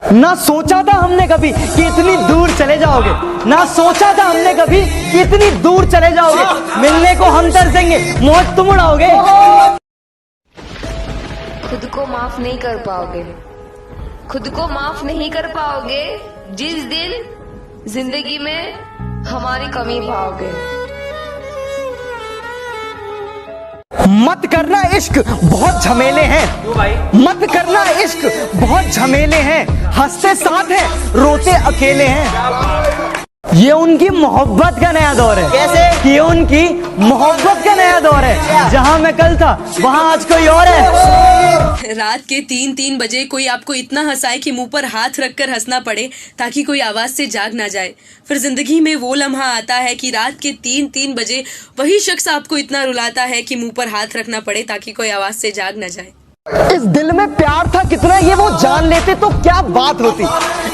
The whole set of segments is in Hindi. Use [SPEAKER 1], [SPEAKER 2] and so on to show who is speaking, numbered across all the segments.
[SPEAKER 1] ना सोचा था हमने कभी कि इतनी दूर चले जाओगे, ना सोचा था हमने कभी कि इतनी दूर चले जाओगे। मिलने को हम तरसेंगे, मौत तुम उड़ाओगे।
[SPEAKER 2] खुद को माफ नहीं कर पाओगे, खुद को माफ नहीं कर पाओगे जिस दिन जिंदगी में हमारी कमी पाओगे।
[SPEAKER 1] मत करना इश्क बहुत झमेले हैं, मत करना इश्क बहुत झमेले हैं। हंसते साथ हैं, रोते अकेले हैं। ये उनकी मोहब्बत का नया दौर है। कैसे? ये उनकी मोहब्बत का नया दौर है। जहां मैं कल था वहां आज कोई और है।
[SPEAKER 3] रात के 3-3 बजे कोई आपको इतना हंसाए कि मुंह पर हाथ रखकर हंसना पड़े ताकि कोई आवाज से जाग ना जाए। फिर जिंदगी में वो लम्हा आता है कि रात के 3-3 बजे वही शख्स आपको इतना रुलाता है कि मुंह पर हाथ रखना पड़े ताकि कोई आवाज से जाग ना जाए।
[SPEAKER 1] इस दिल में प्यार था कितना ये वो जान लेते तो क्या बात होती।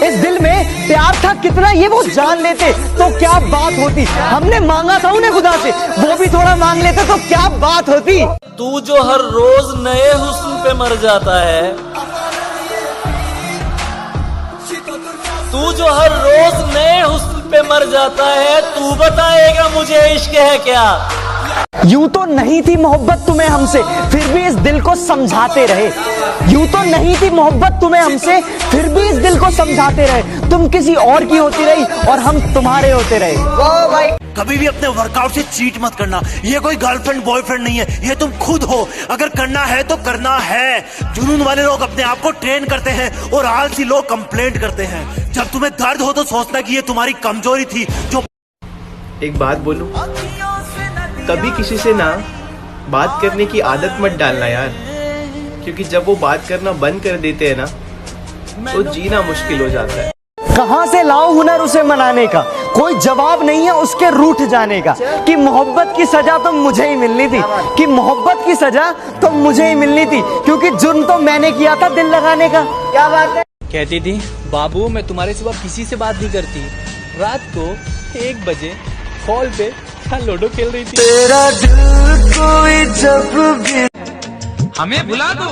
[SPEAKER 1] इस दिल में प्यार था कितना ये वो जान लेते तो क्या बात होती। हमने मांगा था उन्हें खुदा से, वो भी थोड़ा मांग लेते तो क्या बात होती।
[SPEAKER 4] तू जो हर रोज नए हुस्न पे मर जाता है, तू जो हर रोज नए हुस्न पे मर जाता है, तू बताएगा मुझे इश्क है क्या।
[SPEAKER 1] यूं तो नहीं थी मोहब्बत तुम्हें हमसे, फिर भी इस दिल को समझाते रहे। यूं तो नहीं थी मोहब्बत तुम्हें हमसे, फिर भी इस दिल को समझाते रहे। तुम किसी और की होती रही और हम तुम्हारे होते रहे।
[SPEAKER 5] कभी भी अपने वर्कआउट से चीट मत करना। ये कोई गर्लफ्रेंड बॉयफ्रेंड नहीं है, ये तुम खुद हो। अगर करना है तो करना है। जुनून वाले लोग अपने आप को ट्रेन करते हैं और आलसी लोग कंप्लेंट करते हैं। जब तुम्हें दर्द हो तो सोचना कि ये तुम्हारी कमजोरी थी। जो
[SPEAKER 6] एक बात बोलूं, कभी किसी से ना बात करने की आदत मत डालना यार, क्योंकि जब वो बात करना बंद कर देते हैं ना तो जीना मुश्किल हो जाता है।
[SPEAKER 1] कहां से लाऊं हुनर उसे मनाने का, कोई जवाब नहीं है उसके रूठ जाने का। कि मोहब्बत की सजा तो मुझे ही मिलनी थी, कि मोहब्बत की सजा तो मुझे ही मिलनी थी, क्योंकि जुर्म तो मैंने किया था दिल लगाने का। क्या बात है।
[SPEAKER 7] कहती थी बाबू मैं तुम्हारे सिवा किसी से बात नहीं करती। रात को 1 बजे कॉल पे लूडो खेल रही थी।
[SPEAKER 1] तेरा दिल कोई जब भी
[SPEAKER 8] हमें भुला दो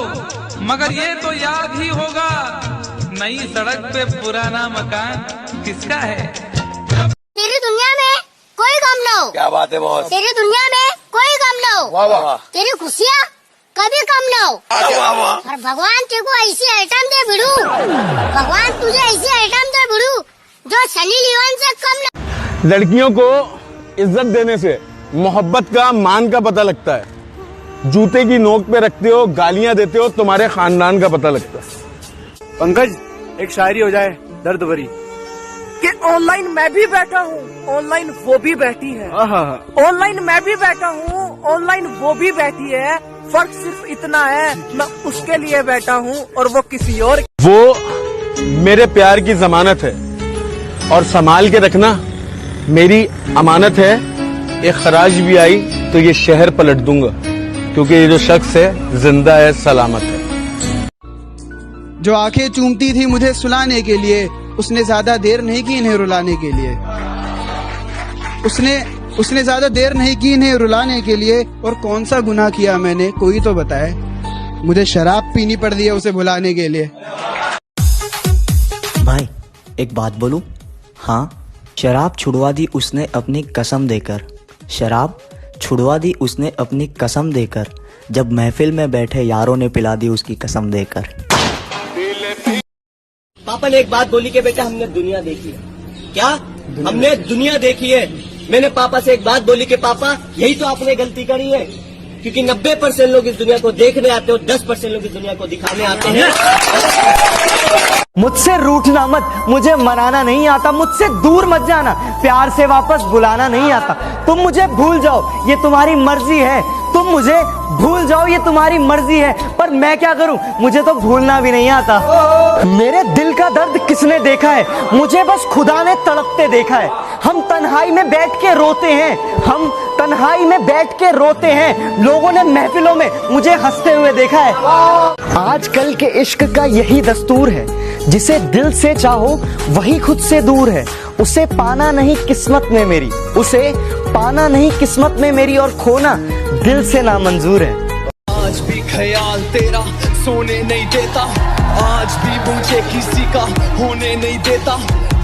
[SPEAKER 8] मगर ये तो याद ही होगा, नई सड़क पे पुराना मकान किसका है।
[SPEAKER 9] तेरी दुनिया में कोई गम ना हो।
[SPEAKER 5] क्या बात है बॉस।
[SPEAKER 9] तेरी दुनिया में कोई गम ना हो।
[SPEAKER 5] वाह वाह।
[SPEAKER 9] तेरी खुशियाँ कभी कम ना हो। और भगवान तेरे को ऐसी आइटम दे भिड़ू, भगवान तुझे ऐसी आइटम दे भिड़ू जो सनी लियोन से कम ना।
[SPEAKER 10] लड़कियों को इज्जत देने से मोहब्बत का मान का पता लगता है। जूते की नोक पे रखते हो, गालियां देते हो, तुम्हारे खानदान का पता लगता है।
[SPEAKER 11] पंकज एक शायरी हो जाए दर्द भरी कि ऑनलाइन मैं भी बैठा हूँ, ऑनलाइन वो भी बैठी है। ऑनलाइन मैं भी बैठा हूँ, ऑनलाइन वो भी बैठी है। फर्क सिर्फ इतना है मैं उसके लिए बैठा हूँ और वो किसी और।
[SPEAKER 10] वो मेरे प्यार की जमानत है और संभाल के रखना मेरी अमानत है। एक खराज भी आई तो ये शहर पलट दूंगा, क्योंकि ये जो शख्स है जिंदा है, सलामत है।
[SPEAKER 12] जो आंखें चूमती थी मुझे सुलाने के लिए, उसने ज्यादा देर नहीं की इन्हें रुलाने के लिए। उसने ज्यादा देर नहीं की इन्हें रुलाने के लिए। और कौन सा गुनाह किया मैंने कोई तो बताए, मुझे शराब पीनी पड़ रही है उसे भुलाने के लिए।
[SPEAKER 13] भाई एक बात बोलूं, हाँ शराब छुड़वा दी उसने अपनी कसम देकर, शराब छुड़वा दी उसने अपनी कसम देकर। जब महफिल में बैठे यारों ने पिला दी उसकी कसम देकर।
[SPEAKER 14] पापा ने एक बात बोली कि बेटा हमने दुनिया देखी है। क्या हमने दुनिया देखी है। मैंने पापा से एक बात बोली कि पापा यही तो आपने गलती करी है, क्योंकि 90% लोग इस दुनिया को देखने आते हो, 10% लोग इस दुनिया को दिखाने आते हैं।
[SPEAKER 1] मुझसे रूठना मत, मुझे मनाना नहीं आता। मुझसे दूर मत जाना, प्यार से वापस बुलाना नहीं आता। तुम मुझे भूल जाओ ये तुम्हारी मर्जी है, तुम मुझे भूल जाओ ये तुम्हारी मर्जी है। पर मैं क्या करूं, मुझे तो भूलना भी नहीं आता। मेरे दिल का दर्द किसने देखा है, मुझे बस खुदा ने तड़पते देखा है। हम तन्हाई में बैठ के रोते हैं, हम तन्हाई में बैठ के रोते हैं। लोगों ने महफिलों में मुझे हंसते हुए देखा है। आजकल के इश्क का यही दस्तूर है, जिसे दिल से चाहो वही खुद से दूर है। उसे पाना नहीं किस्मत में मेरी, उसे पाना नहीं किस्मत में मेरी, और खोना दिल से नामंजूर है।
[SPEAKER 7] आज भी ख्याल तेरा सोने नहीं देता।
[SPEAKER 15] आज भी मुझे किसी का होने नहीं देता,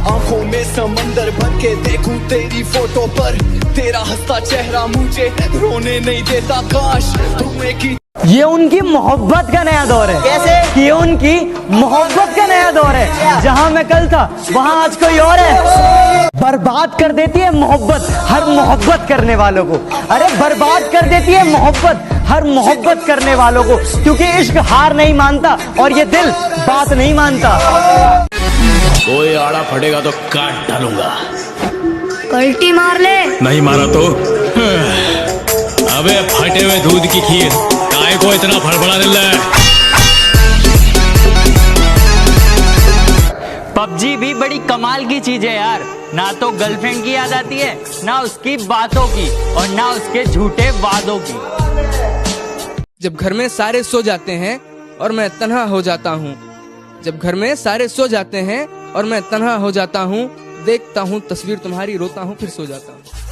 [SPEAKER 15] आंखों में समंदर भर के देखूं तेरी फोटो पर, तेरा हंसता चेहरा मुझे रोने नहीं देता, काश तुम एक
[SPEAKER 1] ये उनकी मोहब्बत का नया दौर है।
[SPEAKER 14] कैसे?
[SPEAKER 1] ये उनकी मोहब्बत का नया दौर है। जहां मैं कल था वहां आज कोई और है। बर्बाद कर देती है मोहब्बत हर मोहब्बत करने वालों को। अरे बर्बाद कर देती है मोहब्बत हर मोहब्बत करने वालों को, क्योंकि इश्क हार नहीं मानता और ये दिल बात नहीं मानता।
[SPEAKER 16] कोई आड़ा फटेगा तो काट डालूंगा।
[SPEAKER 9] कल्टी मार ले।
[SPEAKER 16] नहीं मारा तो अबे फटे हुए दूध की खीर काय को इतना फड़फड़ा रहा है।
[SPEAKER 17] पबजी भी बड़ी कमाल की चीज है यार, ना तो गर्लफ्रेंड की याद आती है, ना उसकी बातों की, और ना उसके झूठे वादों की।
[SPEAKER 11] जब घर में सारे सो जाते हैं और मैं तन्हा हो जाता हूँ, जब घर में सारे सो जाते हैं और मैं तन्हा हो जाता हूँ, देखता हूँ तस्वीर तुम्हारी, रोता हूँ फिर सो जाता हूँ।